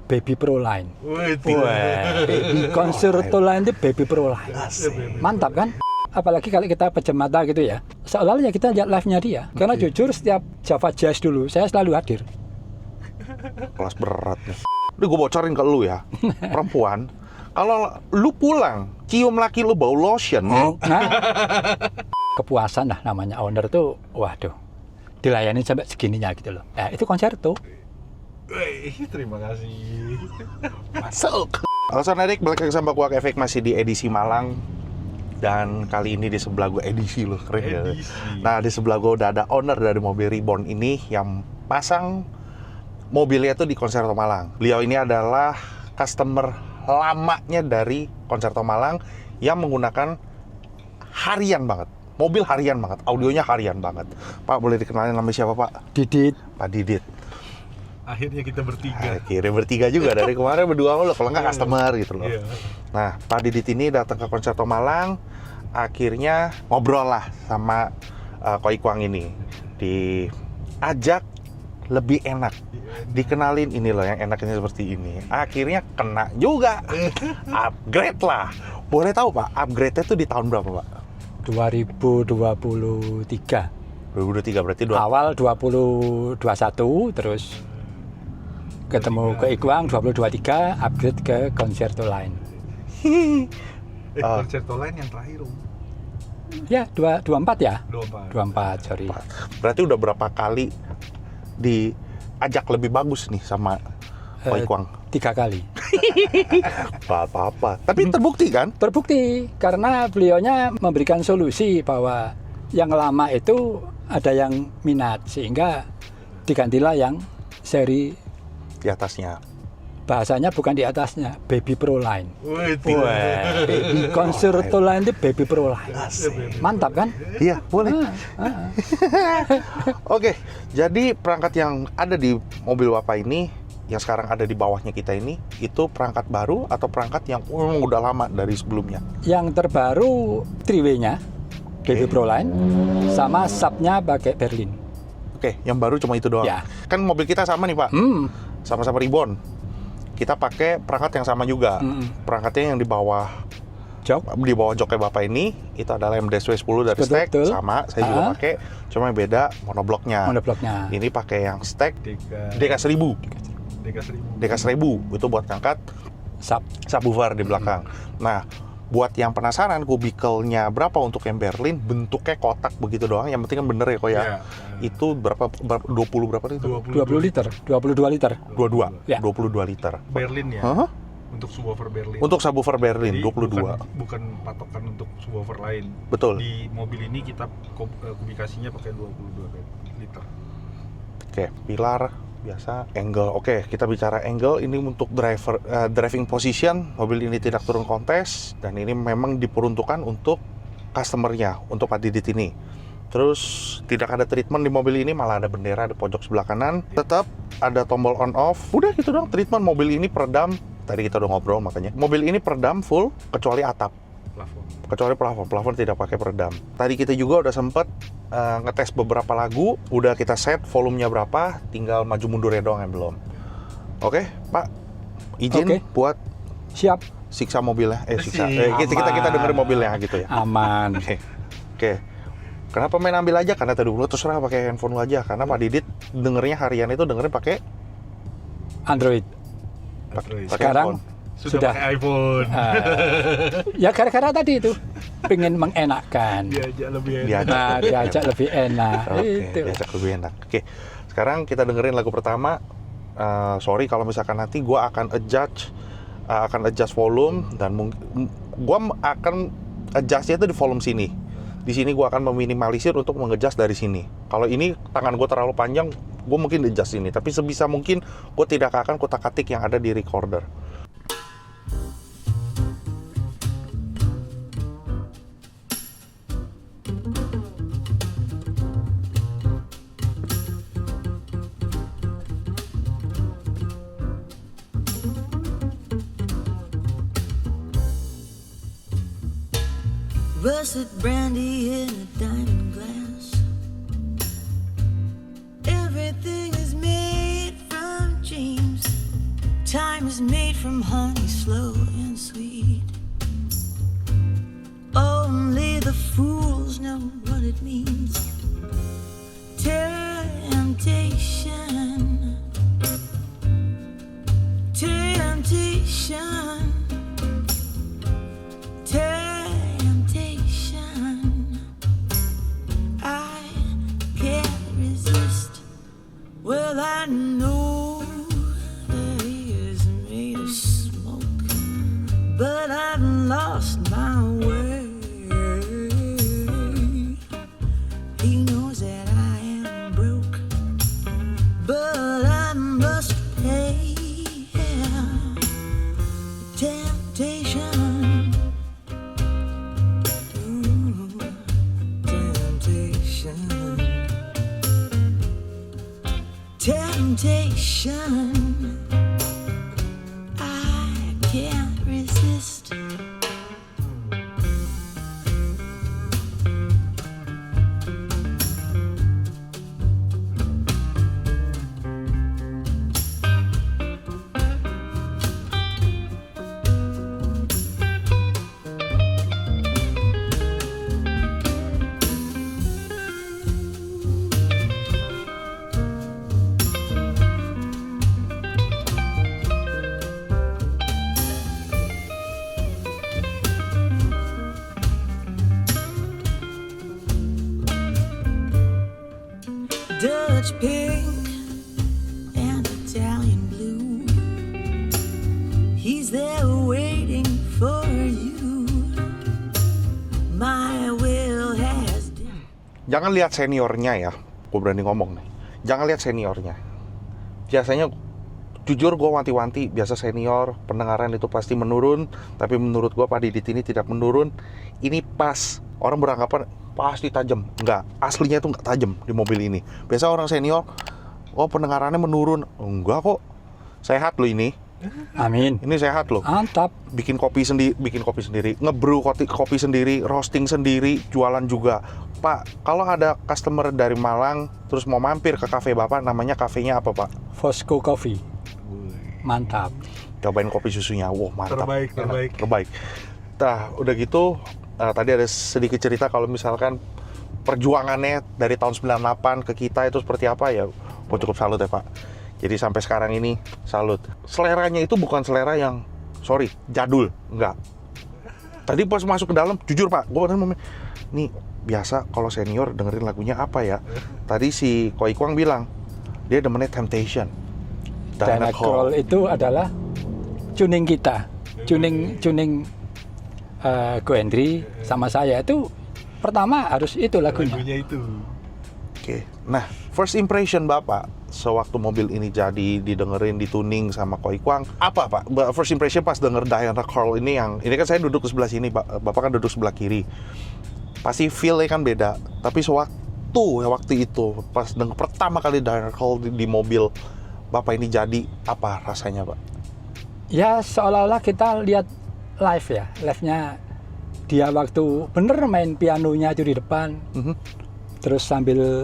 Baby Pro Line. Wih, Baby Concerto Line itu Baby Pro Line. Mantap kan? Apalagi kalau kita pejam mata gitu ya. Seolah-olah ya kita lihat live-nya dia. Karena jujur setiap Java Jazz dulu saya selalu hadir. Kelas berat nih. Udah gue bocorin ke lu ya, perempuan. Kalau lu pulang, cium laki lu bau lotion. Nah, kepuasan lah namanya owner tuh, waduh, dilayani sampai segininya gitu loh. Itu konserto. Wih, terima kasih. Masuk. Halo Sonarik, balik lagi sama gua Kevik, masih di edisi Malang. Dan kali ini di sebelah gue edisi loh, keren ya. Nah, di sebelah gue udah ada owner dari mobil Reborn ini yang pasang mobilnya tuh di Concerto Malang. Beliau ini adalah customer lamanya dari Concerto Malang yang menggunakan harian banget. Mobil harian banget, audionya harian banget. Pak, boleh dikenalin namanya siapa, Pak? Didit. Pak Didit. Akhirnya kita bertiga. Akhirnya bertiga juga, dari kemarin berdua mulu, kalau nggak customer gitu loh. Iya. Nah, Pak Didit ini datang ke Concerto Malang, akhirnya ngobrol lah sama Koi Kwang ini. Diajak lebih enak, dikenalin ini loh yang enaknya seperti ini. Akhirnya kena juga, upgrade lah. Boleh tahu Pak, upgrade-nya tuh di tahun berapa Pak? 2023. 2023 berarti Awal 2021, terus ketemu ke Ikwang 2023, upgrade ke Concerto Line. Concerto Line yang terakhir, Om. Ya, 24 ya? 24. 24, sorry. Berarti udah berapa kali diajak lebih bagus nih sama Koi Kwang? 3 kali. Apa-apa. Tapi terbukti kan? Terbukti, karena beliaunya memberikan solusi bahwa yang lama itu ada yang minat, sehingga digantilah yang seri, Di atasnya. bahasanya bukan di atasnya, Baby Pro Line. Wih, Baby Concerto Line itu Baby Pro Line. Mantap kan? Iya, boleh. Oke, jadi perangkat yang ada di mobil Bapak ini, yang sekarang ada di bawahnya kita ini, itu perangkat baru atau perangkat yang udah lama dari sebelumnya? Yang terbaru 3W-nya, Baby Pro Line, sama subnya pakai Berlin. Oke, yang baru cuma itu doang. Ya. Kan mobil kita sama nih Pak, sama-sama Reborn. Kita pakai perangkat yang sama juga. Perangkatnya yang di bawah joknya Bapak ini, itu adalah MDSW10 dari Stack, Betul. sama, saya juga pakai, cuma yang beda monobloknya. Ini pakai yang Stack DK1000. DK1000 itu buat ngangkat subwoofer di belakang. Nah, buat yang penasaran kubikelnya berapa untuk yang Berlin, bentuknya kotak begitu doang. Yang penting kan bener ya kok ya. Itu berapa 20 berapa itu? 20 liter, 22 liter. 22. Ya. 22 liter. Berlin ya. Hah? Untuk subwoofer Berlin. Untuk subwoofer Berlin Jadi 22. Bukan patokan untuk subwoofer lain. Betul. Di mobil ini kita kubikasinya pakai 22 liter. Oke, pilar biasa, angle. Oke, kita bicara angle ini untuk driving position. Mobil ini tidak turun kontes dan ini memang diperuntukkan untuk customernya, untuk Pak Didit ini. Terus tidak ada treatment di mobil ini, malah ada bendera di pojok sebelah kanan. Tetap ada tombol on off. Udah gitu dong treatment. Mobil ini peredam. Tadi kita udah ngobrol makanya. Mobil ini peredam full kecuali atap. Kecuali plafon tidak pakai peredam. Tadi kita juga udah sempet ngetes beberapa lagu, udah kita set volumenya berapa, tinggal maju mundurnya doang yang belum. Oke, Pak, izin buat Siap. siksa mobilnya. Kita dengerin mobilnya gitu ya. Aman. Oke. Kenapa main ambil aja? Karena tadi dulu terserah pakai handphone lu aja. Karena Pak Didit dengernya harian itu dengerin pakai Android. Sekarang sudah pakai iPhone. Ya gara-gara tadi itu pengen mengenakkan. Diajak lebih enak. Diajak lebih enak. Diajak lebih enak. Oke. Sekarang kita dengerin lagu pertama. Sorry kalau misalkan nanti gue akan adjust volume dan gue akan adjustnya itu di volume sini. Di sini gue akan meminimalisir untuk mengadjust dari sini. Kalau ini tangan gue terlalu panjang, gue mungkin adjust ini. Tapi sebisa mungkin gue tidak akan kutak-katik yang ada di recorder. Russet brandy in a diamond glass. Everything is made from dreams. Time rhyme is made from honey, slow and sweet. Only the fools know what it means. Temptation, temptation, temptation. I can't resist. Well, I know that he is made of smoke, but I've lost my way. He knows that I am broke, but I must pay. Temptation, ooh, temptation, temptation. I can't resist. Dutch pink and Italian blue. He's there waiting for you. My will has done. Jangan lihat seniornya ya, gue berani ngomong nih. Jangan lihat seniornya. Biasanya, jujur gue wanti-wanti, biasa senior, pendengaran itu pasti menurun. Tapi menurut gue Pak Didit ini tidak menurun. Ini pas. Orang beranggapan pasti tajam. Enggak, aslinya itu enggak tajam di mobil ini. Biasa orang senior, oh pendengarannya menurun. Enggak kok, sehat loh ini. Amin. Ini sehat loh. Mantap. Bikin kopi sendiri, ngebrew kopi sendiri, roasting sendiri, jualan juga. Pak, kalau ada customer dari Malang terus mau mampir ke kafe Bapak, namanya kafenya apa Pak? Fosco Coffee. Mantap. Cobain kopi susunya, wah mantap. Terbaik. Nah, udah gitu, tadi ada sedikit cerita kalau misalkan perjuangannya dari tahun 98 ke kita itu seperti apa ya, gue cukup salut ya Pak. Jadi sampai sekarang ini salut. Seleranya itu bukan selera yang, sorry, jadul, enggak. Tadi pas masuk ke dalam, jujur Pak, gue kan nih biasa kalau senior dengerin lagunya apa ya. Tadi si Koi Kwang bilang, dia demennya Temptation. Diana Krall itu adalah tuning kita, tuning Go Hendry sama saya itu pertama harus itu lagunya itu. Oke. Nah, first impression Bapak sewaktu mobil ini jadi didengerin, dituning sama Koi Kwang, apa Pak? First impression pas denger Diana Krall ini ini kan saya duduk di sebelah sini, Bapak kan duduk sebelah kiri. Pasti feel-nya kan beda. Tapi waktu itu pas denger pertama kali Diana Krall di mobil Bapak ini jadi, apa rasanya Pak? Ya seolah-olah kita lihat live ya, live-nya dia waktu bener main pianonya itu di depan, terus sambil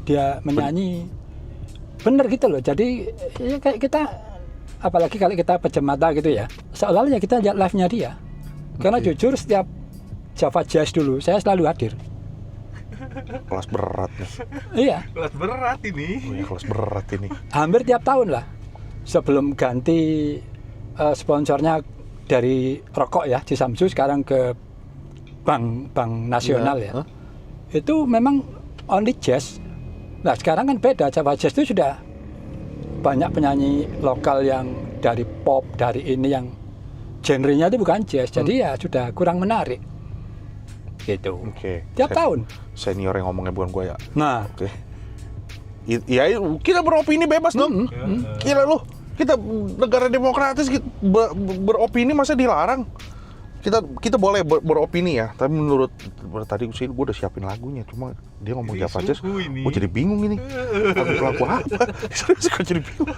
dia menyanyi, bener gitu loh. Jadi ya kayak kita, apalagi kalau kita pejam mata gitu ya, seolah-olah ya kita lihat live-nya dia. Karena jujur setiap Java Jazz dulu saya selalu hadir. Kelas berat nih. Iya. Kelas berat ini. Oh ya, kelas berat ini. Hampir tiap tahun lah. Sebelum ganti sponsornya dari rokok ya, di Samsu sekarang ke Bank Nasional ya. Itu memang only jazz. Nah sekarang kan beda, Java Jazz itu sudah banyak penyanyi lokal yang dari pop, dari ini yang genrenya itu bukan jazz. Jadi ya sudah kurang menarik. Gitu. Oke. Tiap tahun. Senior yang ngomongnya bukan gue ya. Nah. Oke. Ya kita beropini bebas dong. Gila lu. Kita negara demokratis, beropini masa dilarang? Kita boleh beropini ya, tapi menurut tadi gue udah siapin lagunya, cuma dia ngomong Java Jazz, gue jadi bingung ini. Lagu apa? Serius gue jadi bingung.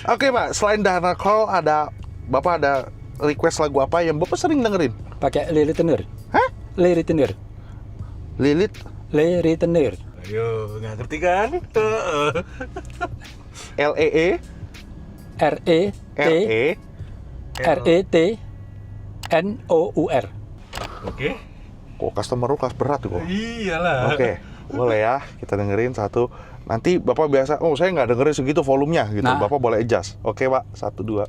Oke Pak, selain Diana Krall Bapak ada request lagu apa yang Bapak sering dengerin? Pakai Lily Tenor. Hah? Lily Tenor. Lilit? Lily Tenor. Ayo, nggak ngerti kan? LEE? RETNOUR. Oke. Kok customer lu kelas berat tuh kok? Iyalah. Oke, boleh ya, kita dengerin satu. Nanti Bapak biasa, oh saya nggak dengerin segitu volumenya gitu. Nah. Bapak boleh adjust. Oke Pak, 1, 2.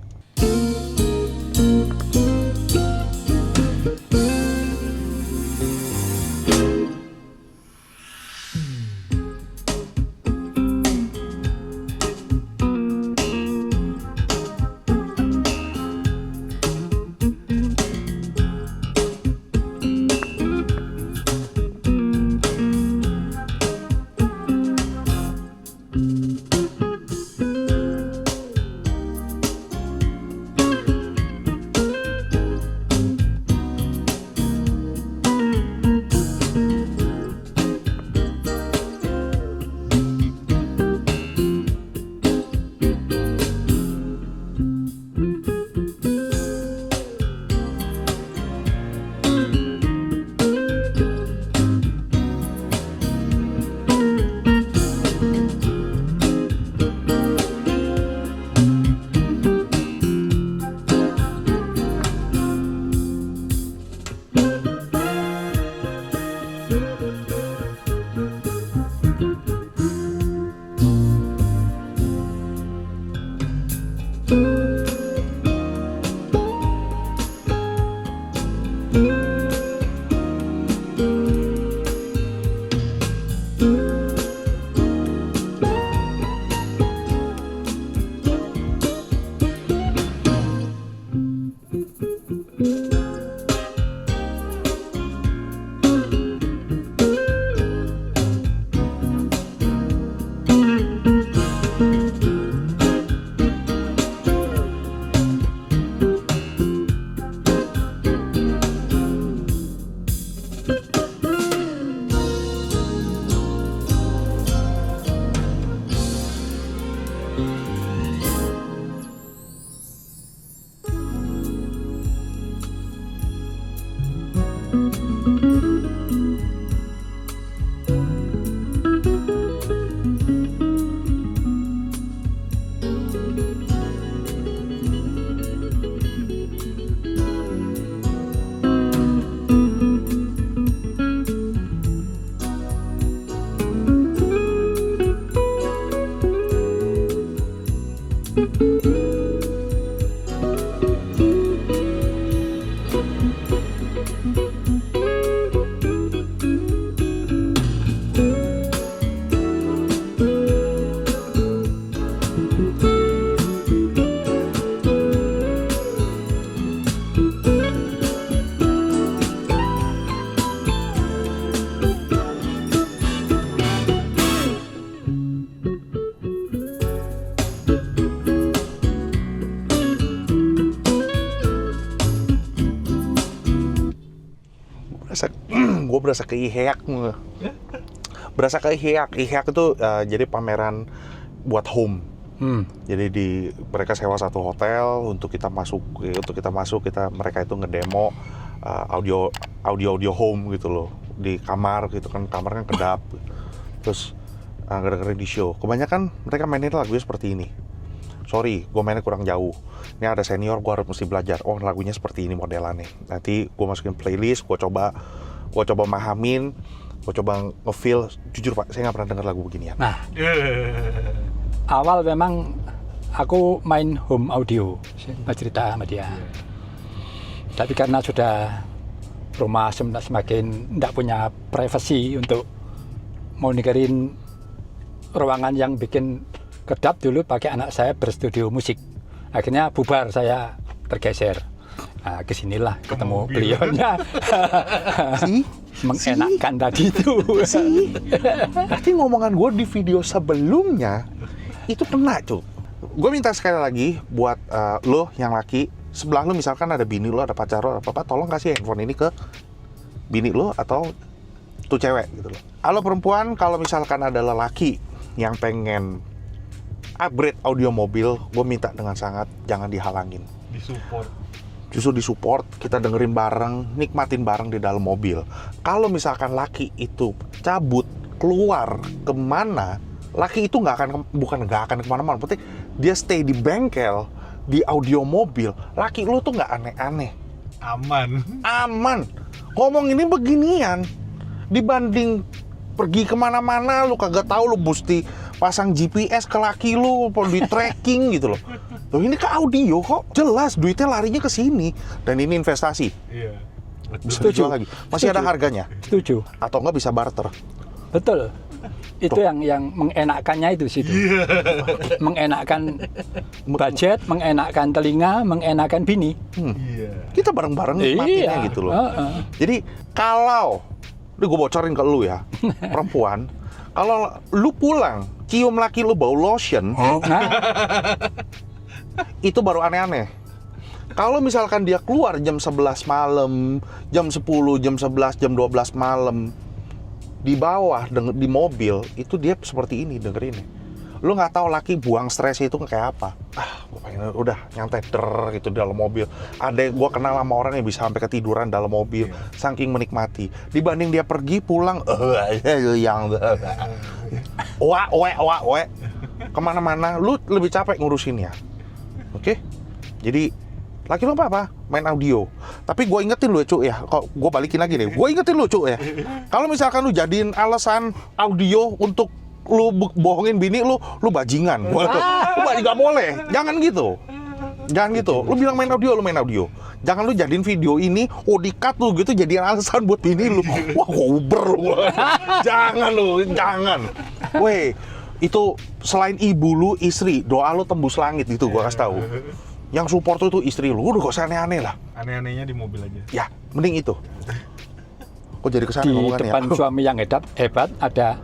Gue berasa ke IHEAC. Berasa ke IHEAC. IHEAC itu jadi pameran buat home. Jadi mereka sewa satu hotel untuk kita masuk, mereka itu ngedemo audio home gitu loh, di kamar gitu kan, kamar kan kedap. Terus ngedengerin di show. Kebanyakan mereka mainin lagunya seperti ini. Sorry, gue mainnya kurang jauh. Ini ada senior, gue harus mesti belajar. Oh, lagunya seperti ini modelannya. Nanti gue masukin playlist, gue coba mahamin, gue coba nge-feel. Jujur Pak, saya nggak pernah denger lagu beginian. Nah, awal memang aku main home audio, cerita sama dia. Tapi karena sudah rumah semakin tidak punya privasi untuk mau dengerin ruangan yang bikin kedap, dulu pakai anak saya berstudio musik. Akhirnya bubar, saya tergeser. Nah, kesinilah ketemu beliaunya. Mengenakkan tadi itu. Berarti ngomongan gue di video sebelumnya itu kena, Cuk. Gue minta sekali lagi buat lo yang laki, sebelah lo misalkan ada bini lo, ada pacar lo, apa-apa, tolong kasih handphone ini ke bini lo atau tuh cewek gitu loh. Halo perempuan, kalau misalkan ada lelaki yang pengen upgrade audio mobil, gue minta dengan sangat jangan dihalangin. Disupport. Justru disupport, kita dengerin bareng, nikmatin bareng di dalam mobil. Kalau misalkan laki itu cabut, keluar kemana, Laki itu bukan nggak akan kemana-mana, penting dia stay di bengkel, di audio mobil. Laki lu tuh nggak aneh-aneh, aman. Ngomong ini beginian, dibanding pergi kemana-mana lu kagak tahu, lu mesti pasang GPS ke laki lu, di tracking gitu loh. Loh ini ke audio kok, jelas duitnya larinya ke sini, dan ini investasi. Iya. Bisa Setuju. dijual lagi, masih ada Setuju. harganya, Setuju. atau nggak bisa barter. Betul. Itu yang mengenakkannya itu situ. Mengenakkan budget, mengenakkan telinga, mengenakkan bini. Iya. Kita bareng-bareng nikmatinya gitu loh. Jadi kalau, ini gue bocorin ke lu ya, perempuan, kalau lu pulang cium laki lu bau lotion, Nah, itu baru aneh-aneh. Kalau misalkan dia keluar jam 11 malam, jam 10, jam 11, jam 12 malam, di bawah, di mobil, itu dia seperti ini, dengerin nih. Lu nggak tahu laki buang stres itu kayak apa. Gue pengen udah nyantai gitu di dalam mobil. Ada gue kenal sama orang yang bisa sampai ketiduran dalam mobil, saking menikmati. Dibanding dia pergi pulang, yang kemana-mana, lu lebih capek ngurusinnya. Oke? Jadi laki lu apa? Main audio. Tapi gue ingetin lu ya, Cuk ya. Kok gue balikin lagi deh. Gue ingetin lu, Cuk ya. Kalau misalkan lu jadiin alasan audio untuk lu bohongin bini lu bajingan. Lu nggak boleh. Jangan gitu. Jangan gitu. Lu bilang main audio. Jangan lu jadiin video ini, di-cut lu gitu jadiin alasan buat bini lu. Wah, gober lu. Jangan. Weh, itu selain ibu lu, istri, doa lu tembus langit gitu gua kasih tahu. Yang support itu istri lu, udah gak usah aneh-aneh lah. Aneh-anehnya di mobil aja. Ya, mending itu. Kok jadi kesana di ngomongannya? depan suami yang hebat ada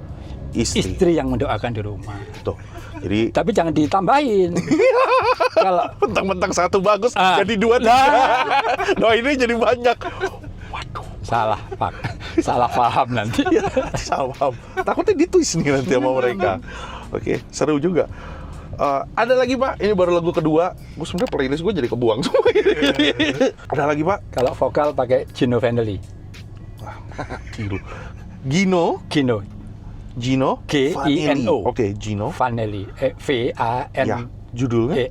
Istri. istri yang mendoakan di rumah. Tuh. Jadi Tapi jangan ditambahin. Kalau mentang-mentang satu bagus, jadi dua tiga. Nah ini jadi banyak. Waduh, salah paham nanti. salah paham. Takutnya ditwist nih nanti sama mereka. Oke, seru juga. Ada lagi Pak, ini baru lagu kedua. Gue sebenarnya playlist gue jadi kebuang semua. Ada lagi Pak? Kalau vokal pakai Gino Vanelli. Gino, Gino. Oke, Gino Vanelli. Ya, Vanelli. judulnya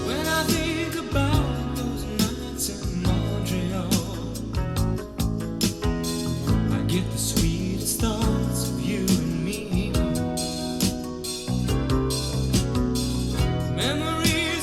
When I think about those nights in Montreal, I get the sweetest thoughts of you and me. Memories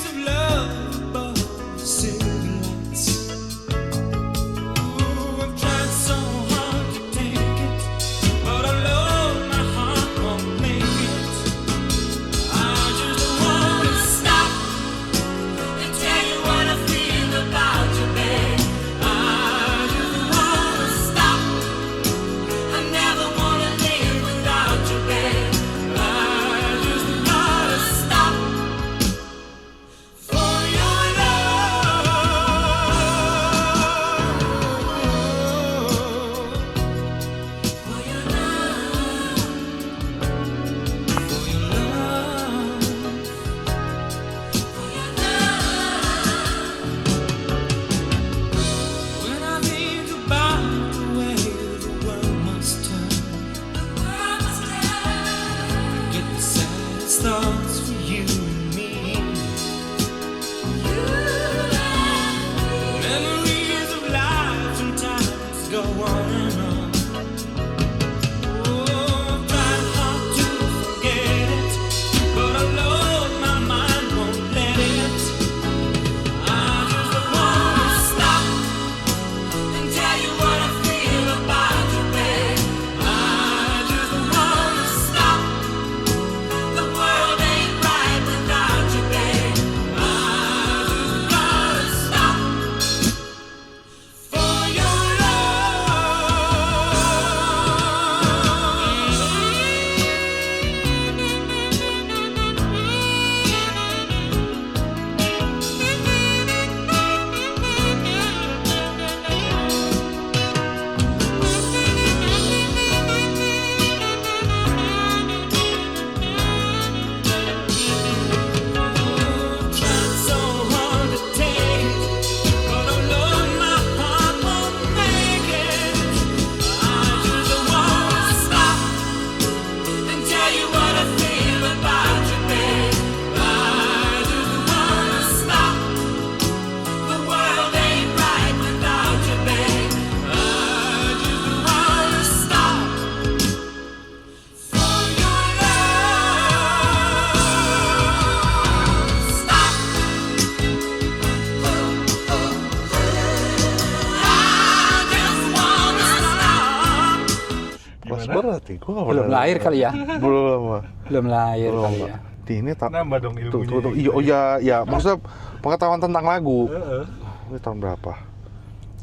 Gue nggak Belum pernah. lahir kali ya. Belum. Belum lahir Belum, kali Pak. ya. Di ini Nambah dong ilmunya. tuh. Iya, oh ya, maksudnya pengetahuan tentang lagu. Heeh. Ini tahun berapa?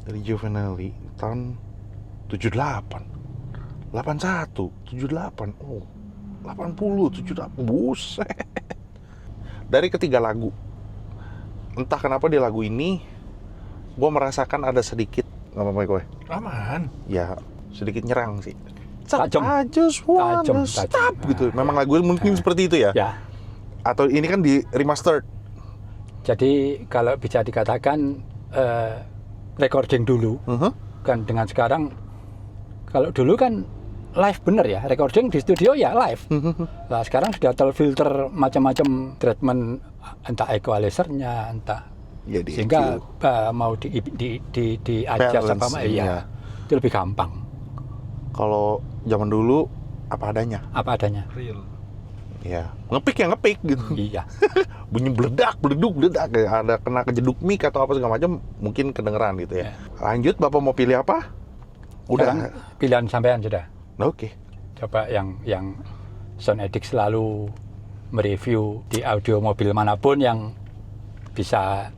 Dari Giovanelli tahun 78. 81, 78. Oh. 80, 78. Buset. Dari ketiga lagu. Entah kenapa di lagu ini gue merasakan ada sedikit, nggak apa-apa gue. Aman. Ya, sedikit nyerang sih. Tajam. I just wanna Tajam. stop gitu. Memang lagu mungkin seperti itu ya? Ya. Atau ini kan di remastered. Jadi kalau bisa dikatakan recording dulu kan dengan sekarang, kalau dulu kan live bener ya, recording di studio ya live. Nah sekarang sudah terfilter macam-macam treatment, entah equalizernya, entah Ya, di sehingga EQ. mau di adjust apa Balance, iya. ya itu lebih gampang, Kalau zaman dulu apa adanya. apa adanya. Real. Ya, ngepick gitu. Iya. Bunyi beleduk, kayak ada kena kejeduk mic atau apa segala macam, mungkin kedengeran gitu ya. Lanjut, Bapak mau pilih apa? Sekarang Udah. pilihan sampean sudah. Oke. Coba yang Sound Edix selalu mereview di audio mobil manapun yang bisa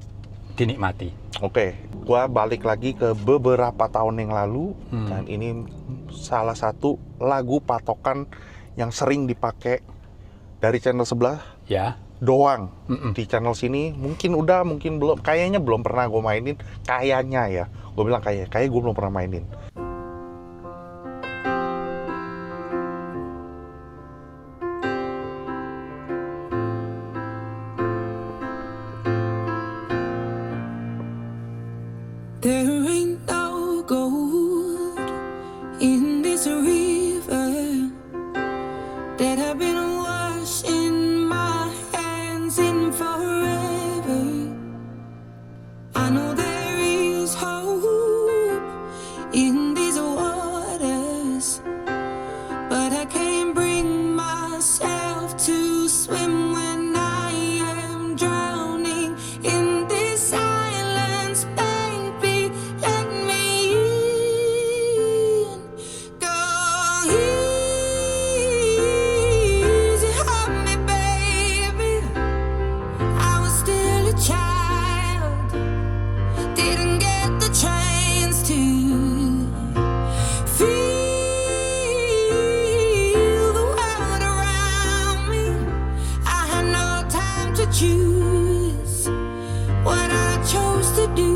dinikmati. Oke, gua balik lagi ke beberapa tahun yang lalu dan ini salah satu lagu patokan yang sering dipakai dari channel sebelah Ya. doang. Di channel sini mungkin udah, mungkin belum, kayaknya belum pernah gue mainin, kayaknya ya. Gue bilang kayak gue belum pernah mainin. There ain't no gold in this river that I've been washing my hands in forever. I know there is hope in these waters, but I can't bring myself to swim when I am drowning in this silence. Baby, let me in. Go easy on me, baby. I was still a child, didn't get the chance to feel the world around me. I had no time to choose what I chose to do.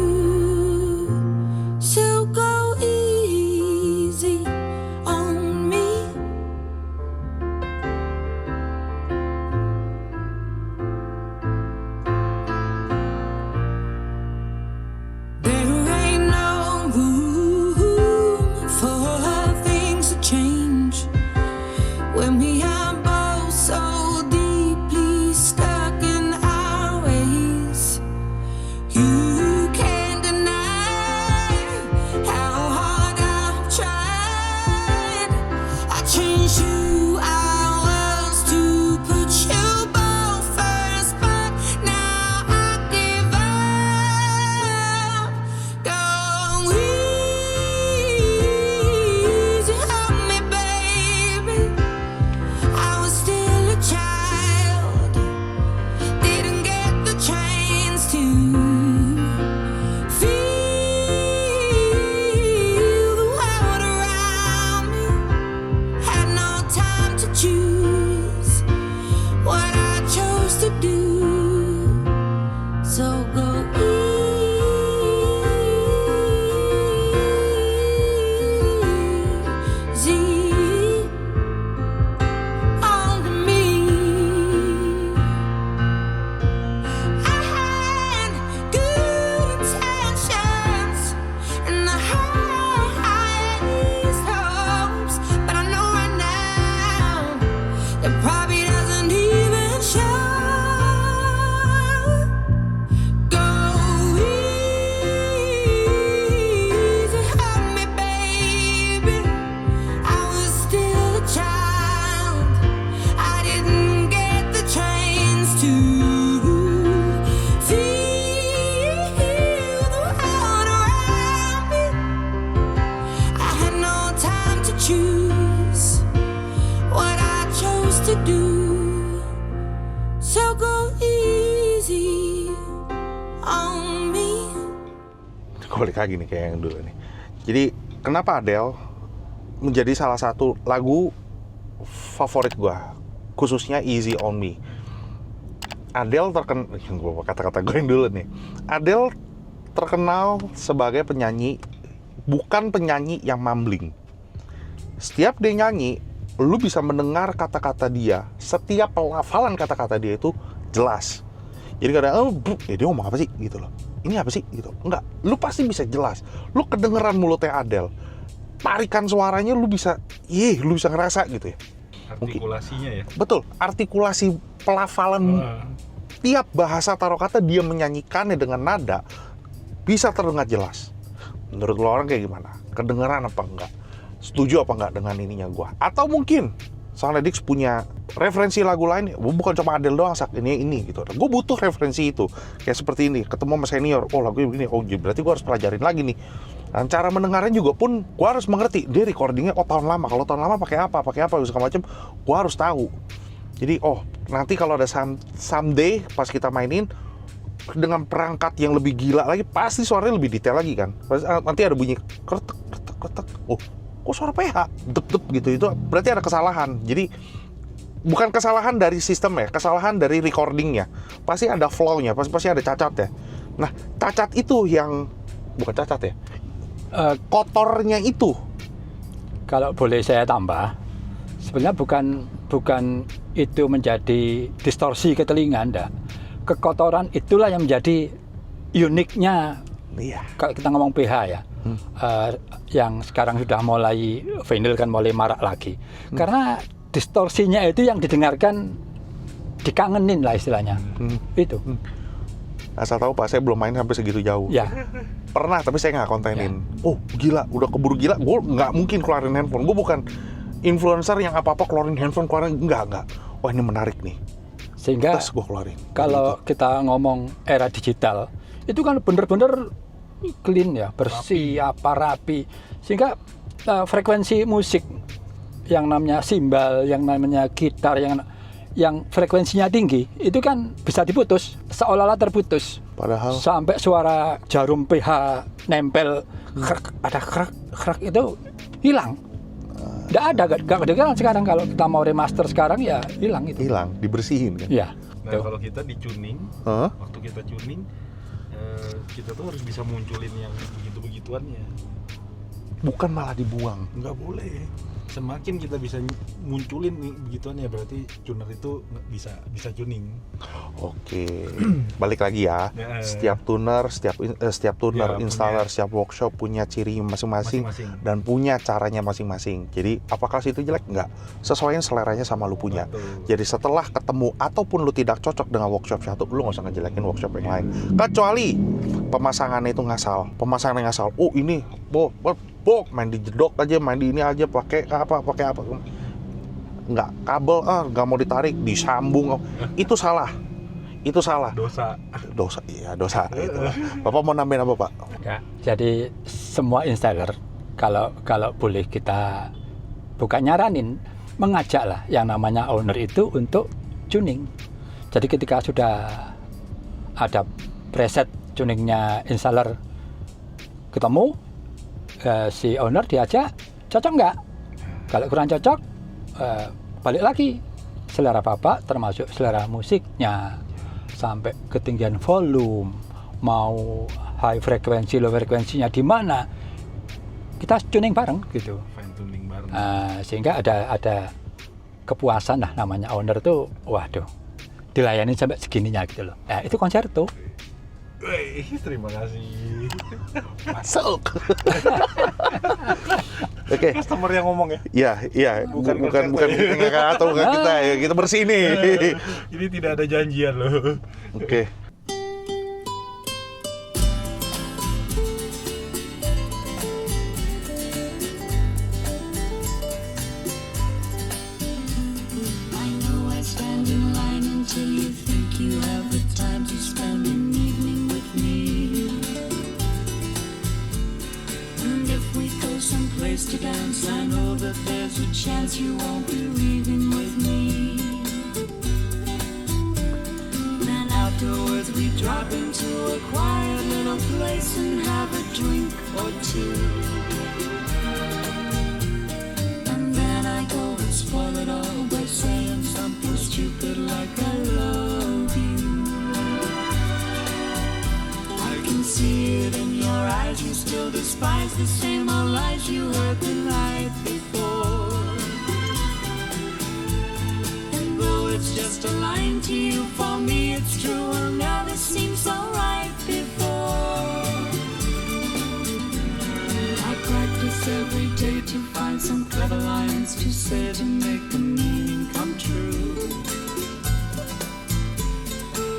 So go easy on me. There ain't no room for things to change when we are both so deeply stuck in our ways. You can't deny how hard I've tried. I changed who I was to put you both first, but now I give up. Go easy on me, baby. I was still a child, didn't get the chance to balik lagi nih kayak yang dulu nih. Jadi kenapa Adele menjadi salah satu lagu favorit gue, khususnya Easy on Me. Adele terkenal, kata-kata gue yang dulu nih. Adele terkenal sebagai penyanyi, bukan penyanyi yang mumbling. Setiap dia nyanyi, lu bisa mendengar kata-kata dia, setiap pelafalan kata-kata dia itu jelas. Jadi kadang, dia ngomong apa sih gitu loh. Ini apa sih gitu. Enggak, lu pasti bisa jelas. Lu kedengeran mulutnya Adele. Tarikan suaranya lu bisa ngerasa gitu ya. Artikulasinya ya. Betul, artikulasi pelafalan tiap bahasa taruh kata dia menyanyikannya dengan nada bisa terdengar jelas. Menurut lo orang kayak gimana? Kedengeran apa enggak? Setuju apa enggak dengan ininya gua? Atau mungkin Soundedix punya referensi lagu lain, bukan cuma Adele doang, ini gitu. Gue butuh referensi itu. Kayak seperti ini, ketemu sama senior, oh lagunya begini, oh berarti gue harus pelajarin lagi nih. Dan cara mendengarnya juga pun gue harus mengerti, dia recordingnya tahun lama, kalau tahun lama pakai apa segala macam, gue harus tahu. Jadi nanti kalau ada someday pas kita mainin dengan perangkat yang lebih gila lagi, pasti suaranya lebih detail lagi kan. Nanti ada bunyi kretek, kok suara PH, dep gitu, itu berarti ada kesalahan. Jadi bukan kesalahan dari sistem ya, kesalahan dari recordingnya. Pasti ada flow-nya, pasti ada cacat ya. Nah, cacat itu yang bukan cacat ya, kotornya itu. Kalau boleh saya tambah, sebenarnya bukan itu menjadi distorsi ke telinga, enggak. Kekotoran itulah yang menjadi uniknya. Iya. Kalau kita ngomong PH ya, yang sekarang sudah mulai vinyl kan mulai marak lagi. Karena distorsinya itu yang didengarkan, dikangenin lah istilahnya. Itu. Asal tahu Pak, saya belum main sampai segitu jauh. Ya. Pernah, tapi saya nggak kontenin. Oh gila, udah keburu gila. Gue nggak mungkin keluarin handphone. Gue bukan influencer yang apa-apa keluarin handphone, nggak. Wah ini menarik nih. Sehingga gue keluarin. Kalau kita ngomong era digital, itu kan bener-bener clean ya, bersih, rapi. Sehingga frekuensi musik yang namanya simbal, yang namanya gitar, yang frekuensinya tinggi, itu kan bisa diputus, seolah-olah terputus. Padahal sampai suara jarum PH nempel, ada krek itu hilang. Nggak ada, nggak kedengeran sekarang. Kalau kita mau remaster sekarang ya hilang itu. Hilang, dibersihin kan? Ya. Nah Tuh. kalau kita di tuning, waktu kita tuning, kita tuh harus bisa munculin yang begitu-begituannya. Bukan malah dibuang. Nggak boleh. Semakin kita bisa munculin nih begituannya, berarti tuner itu bisa tuning. Oke. Balik lagi ya. Setiap tuner, Ya, installer, setiap workshop punya ciri masing-masing dan punya caranya masing-masing. Jadi apakah itu jelek? Enggak. Sesuaiin seleranya sama lu punya. Betul. Jadi setelah ketemu ataupun lu tidak cocok dengan workshop satu, lu nggak usah ngejelekin workshop yang lain. Kecuali pemasangannya itu ngasal. Oh ini, main di jedok aja, main di ini aja, pakai apa. Nggak, kabel nggak mau ditarik, disambung. Itu salah. Dosa itu. Bapak mau nambahin apa Pak? Ya, jadi semua installer kalau boleh kita bukan nyaranin, mengajak lah yang namanya owner itu untuk tuning. Jadi ketika sudah ada preset tuningnya installer ketemu, si owner diajak, cocok nggak? Kalau kurang cocok, balik lagi. Selera Bapak termasuk selera musiknya, sampai ketinggian volume, mau high frekuensi, low frekuensinya di mana, kita tuning bareng gitu. Fine tuning bareng. Sehingga ada kepuasan lah, namanya owner tuh, waduh, dilayani sampai segininya gitu loh. Itu konserto. Terima kasih. Masuk. Oke. Customer yang ngomong ya? Iya. Bukan atau bukan kita ya. Kita bersih nih. Ini tidak ada janjian loh. Oke. I know I stand in line until you think you have the time to spend an evening with me. And if we go someplace to dance, I know that there's a chance you won't be leaving with me. Then afterwards we drop into a quiet little someplace and have a drink or two. And then I go and spoil it all by saying something stupid like I love you. I can see it in your eyes, you still despise the same old lies you heard the night before. And though it's just a line to you, for me it's true, will never seem so right before. I practice every day to find some clever lines to say to make the meaning come true.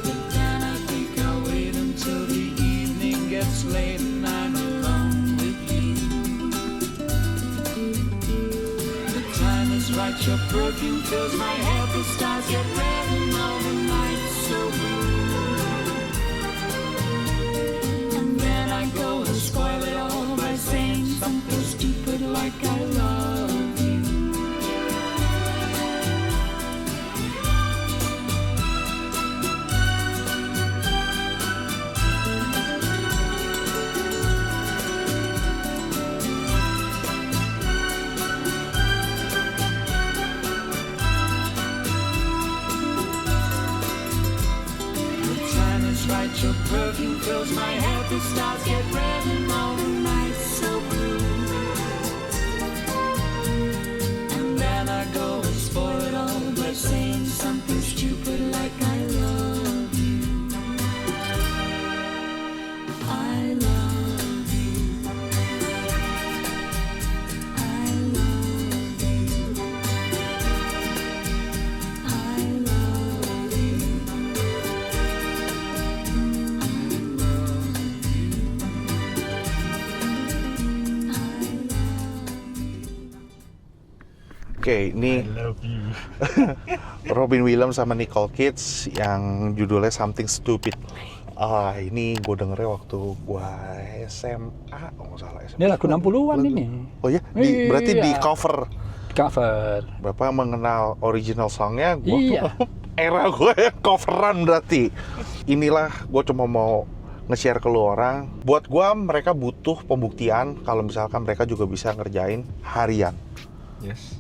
But then I think I'll wait until the evening gets late and I'm alone with you. The time is right, your perfume fills my head, the stars get red and all the nights so blue. And then I go and spoil it all by saying something stupid like I love you. Right, your perfume fills my head, the stars get red and all the nights so blue. And then I go and spoil it all by saying something stupid like I love you. I love you. I love you. I love you. Oke, ini I love you. Robin Williams sama Nicole Kidman yang judulnya Something Stupid. Ini gue dengernya waktu gue SMA, oh nggak salah SMA. Ini lagu 60-an ini. Oh ya, Iya. berarti di cover. Cover. Bapak mengenal original songnya, gue Iya. era gue coveran berarti. Inilah gue cuma mau nge-share ke lu orang. Buat gue mereka butuh pembuktian kalau misalkan mereka juga bisa ngerjain harian. Yes.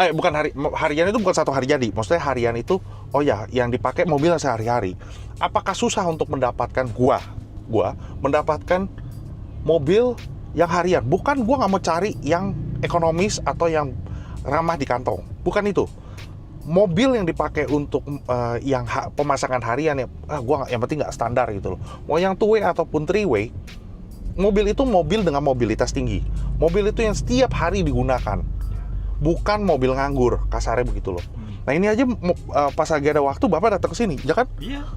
Bukan harian itu bukan satu hari jadi. Maksudnya harian itu, oh ya, yang dipakai mobilnya sehari-hari. Apakah susah untuk mendapatkan gua mendapatkan mobil yang harian? Bukan gua nggak mau cari yang ekonomis atau yang ramah di kantong. Bukan itu. Mobil yang dipakai untuk yang pemasangan harian ya, gua yang penting nggak standar gitu loh. Mau yang two-way ataupun three-way, mobil itu mobil dengan mobilitas tinggi. Mobil itu yang setiap hari digunakan. Bukan mobil nganggur, kasarnya begitu loh. Nah ini aja pas lagi ada waktu Bapak datang ke sini, ya kan? Iya.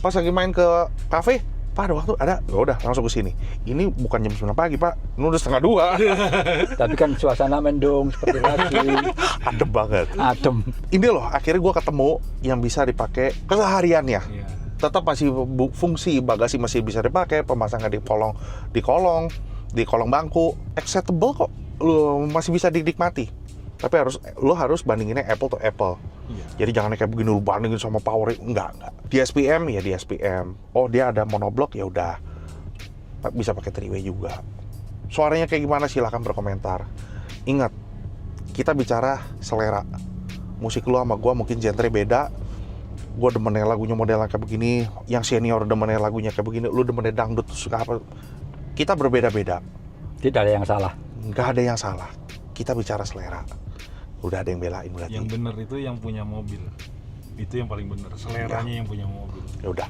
Pas lagi main ke kafe, Pak ada waktu? Ada? Ya udah langsung ke sini. Ini bukan jam 9 pagi Pak, ini udah 1:30. Tapi kan suasana mendung seperti lagi. Adem banget. Adem. Ini loh, akhirnya gue ketemu yang bisa dipakai kesehariannya. Iya. Tetap masih fungsi bagasi masih bisa dipakai, pemasangan di kolong bangku, acceptable kok. Lu masih bisa dinikmati. Tapi lu harus bandinginnya apple to apple. Iya. Jadi jangan kayak begini lu bandingin sama power, enggak. Di SPM ya di SPM. Oh, dia ada monoblok ya udah. Bisa pakai three-way juga. Suaranya kayak gimana silahkan berkomentar. Ingat, kita bicara selera. Musik lu sama gua mungkin genre beda. Gua demennya lagunya modelnya kayak begini, yang senior demennya lagunya kayak begini, lu demennya dangdut suka apa. Kita berbeda-beda. Tidak ada yang salah. Nggak ada yang salah. Kita bicara selera. Udah ada yang belain berarti. Yang bener itu yang punya mobil. Itu yang paling bener. Seleranya yang punya mobil. Ya udah.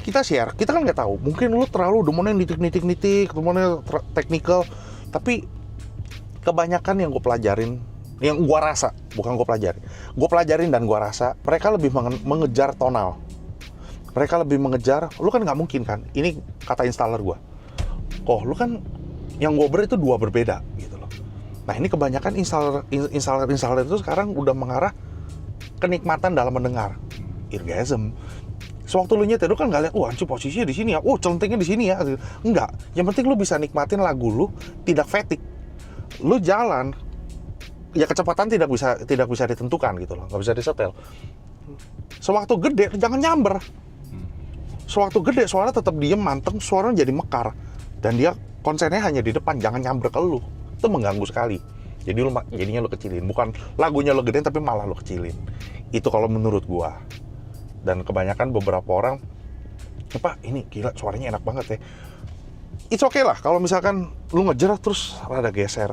Kita share. Kita kan nggak tahu. Mungkin lu terlalu demennya nitik-nitik, demennya technical. Tapi kebanyakan yang gue pelajarin, yang gue rasa, bukan gue pelajarin dan gue rasa mereka lebih mengejar tonal. Mereka lebih mengejar. Lu kan nggak mungkin kan. Ini kata installer gue. Lu kan yang gue itu dua berbeda gitu loh. Nah ini kebanyakan installer itu sekarang udah mengarah kenikmatan dalam mendengar, eargasm. Sewaktu lu nyetir lu kan nggak lihat, anjir posisinya di sini ya, celentingnya di sini ya. Enggak. Yang penting lu bisa nikmatin lagu lu tidak fatigue. Lu jalan, ya kecepatan tidak bisa ditentukan gitu loh, nggak bisa disetel. Sewaktu gede jangan nyamber. Sewaktu gede suara tetap diem, manteng, suaranya jadi mekar. Dan dia konsennya hanya di depan, jangan nyamber ke lu. Itu mengganggu sekali. Jadi jadinya lu kecilin. Bukan lagunya lu gedein, tapi malah lu kecilin. Itu kalau menurut gua. Dan kebanyakan beberapa orang, Pak, ini gila suaranya enak banget ya. It's okay lah, kalau misalkan lu ngejer terus rada geser.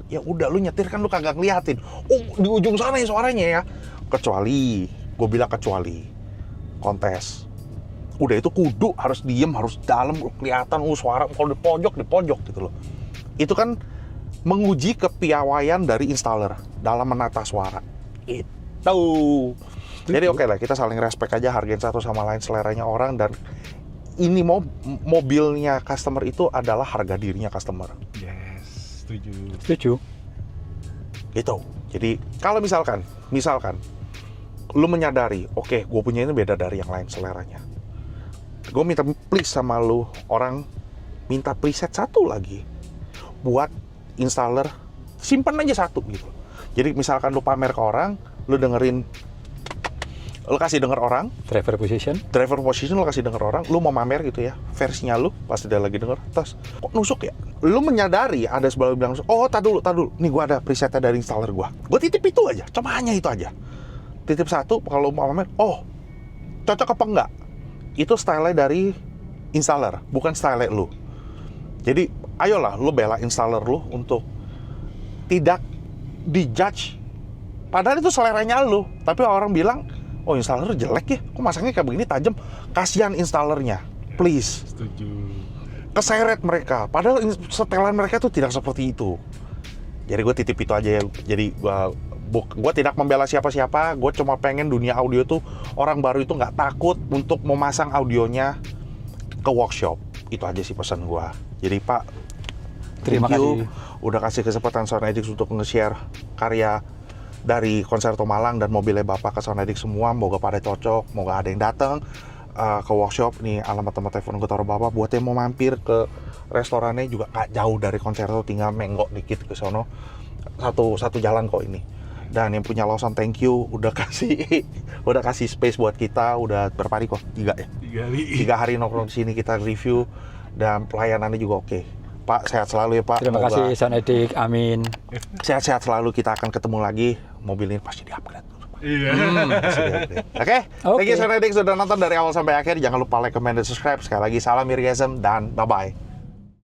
Ya udah, lu nyetir kan lu kagak ngeliatin. Oh, di ujung sana ya suaranya ya. Kecuali, gua bilang kecuali kontes. Udah itu kudu harus diem, harus dalam, kelihatan suara kalau di pojok gitu loh. Itu kan menguji kepiawaian dari installer dalam menata suara. Itu. Jadi oke lah, kita saling respect aja, hargain satu sama lain seleranya orang, dan ini mobilnya customer itu adalah harga dirinya customer. Yes, setuju. Setuju. Gitu. Jadi kalau misalkan lu menyadari, oke, gue punya ini beda dari yang lain seleranya. Gue minta please sama lu, orang minta preset satu lagi buat installer, simpen aja satu gitu. Jadi misalkan lu pamer ke orang, lu kasih denger orang Driver position. lu kasih denger orang, lu mau mamer gitu ya, versinya lu pasti dia lagi denger, terus kok nusuk ya, lu menyadari ada sebelah bilang, oh tak dulu, nih gua ada presetnya dari installer gua titip itu aja, cuma hanya itu aja, titip satu. Kalau mau mamer, oh cocok apa enggak, itu style dari installer, bukan style lu. Jadi ayolah lu bela installer lu untuk tidak dijudge, padahal itu seleranya lu, tapi orang bilang, oh installer jelek ya, kok masangnya kayak begini tajam. Kasihan installernya, please. Setuju. Keseret mereka, padahal setelan mereka tuh tidak seperti itu. Jadi gue titip itu aja ya. Jadi gue tidak membela siapa-siapa, gue cuma pengen dunia audio tuh orang baru itu nggak takut untuk memasang audionya ke workshop. Itu aja sih pesan gue. Jadi Pak, Terima thank you kasih. udah kasih kesempatan Sound Edix untuk nge-share karya dari Konserto Malang dan mobilnya Bapak ke Sound Edix semua. Moga pada cocok, moga ada yang datang ke workshop. Nih alamat tempat telepon gue taruh Bapak, buat yang mau mampir ke restorannya juga gak jauh dari Konserto, tinggal menggok dikit ke sono, satu jalan kok ini. Dan yang punya Lawson, thank you udah kasih space buat kita. Udah berapa hari kok? 3 ya? 3 hari nongkrong di sini, kita review, dan pelayanannya juga oke. Pak, sehat selalu ya Pak. Terima kasih Sound Edix, amin. Sehat-sehat selalu, kita akan ketemu lagi. Mobil ini pasti di-upgrade. Iya. Oke, thank you Sound Edix sudah nonton dari awal sampai akhir. Jangan lupa like, comment, dan subscribe. Sekali lagi salam Irgasm dan bye-bye.